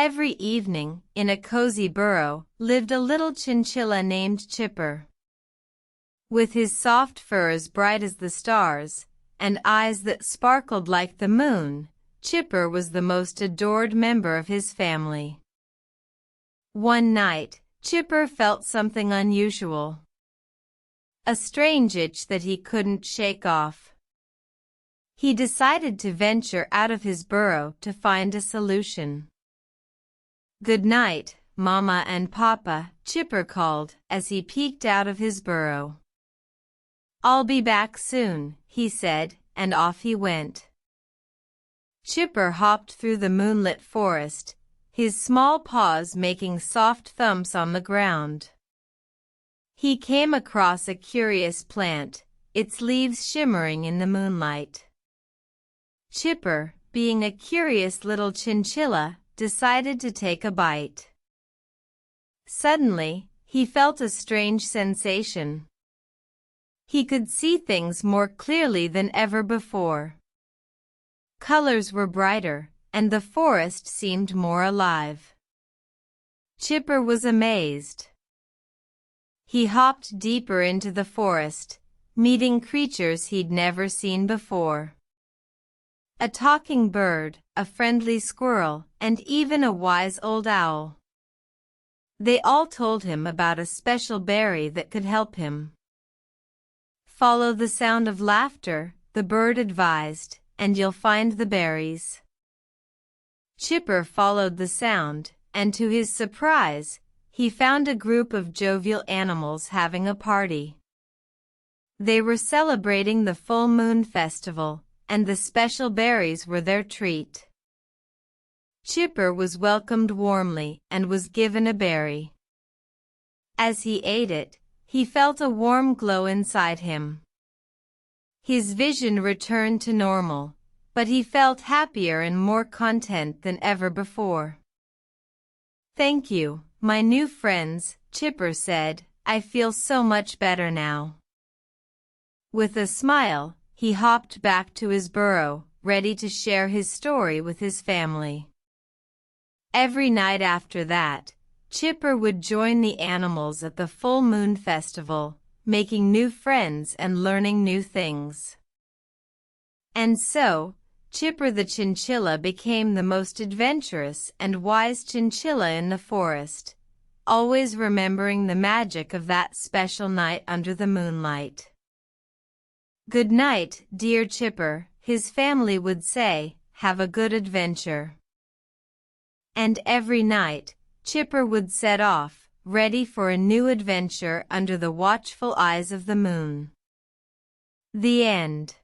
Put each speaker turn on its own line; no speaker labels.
Every evening, in a cozy burrow, lived a little chinchilla named Chipper. With his soft fur as bright as the stars, and eyes that sparkled like the moon, Chipper was the most adored member of his family. One night, Chipper felt something unusual. A strange itch that he couldn't shake off. He decided to venture out of his burrow to find a solution. "Good night, Momma and Poppa," Chipper called as he peeked out of his burrow. "I'll be back soon," he said, and off he went. Chipper hopped through the moonlit forest, his small paws making soft thumps on the ground. He came across a curious plant, its leaves shimmering in the moonlight. Chipper, being a curious little chinchilla, decided to take a bite. Suddenly, he felt a strange sensation. He could see things more clearly than ever before. Colors were brighter, and the forest seemed more alive. Chipper was amazed. He hopped deeper into the forest, meeting creatures he'd never seen before. A talking bird, a friendly squirrel, and even a wise old owl. They all told him about a special berry that could help him. "Follow the sound of laughter," the bird advised, "and you'll find the berries." Chipper followed the sound, and to his surprise, he found a group of jovial animals having a party. They were celebrating the full moon festival, and the special berries were their treat. Chipper was welcomed warmly and was given a berry. As he ate it, he felt a warm glow inside him. His vision returned to normal, but he felt happier and more content than ever before. "Thank you, my new friends," Chipper said. "I feel so much better now." With a smile, he hopped back to his burrow, ready to share his story with his family. Every night after that, Chipper would join the animals at the full moon festival, making new friends and learning new things. And so, Chipper the chinchilla became the most adventurous and wise chinchilla in the forest, always remembering the magic of that special night under the moonlight. "Good night, dear Chipper," his family would say. "Have a good adventure." And every night, Chipper would set off, ready for a new adventure under the watchful eyes of the moon. The end.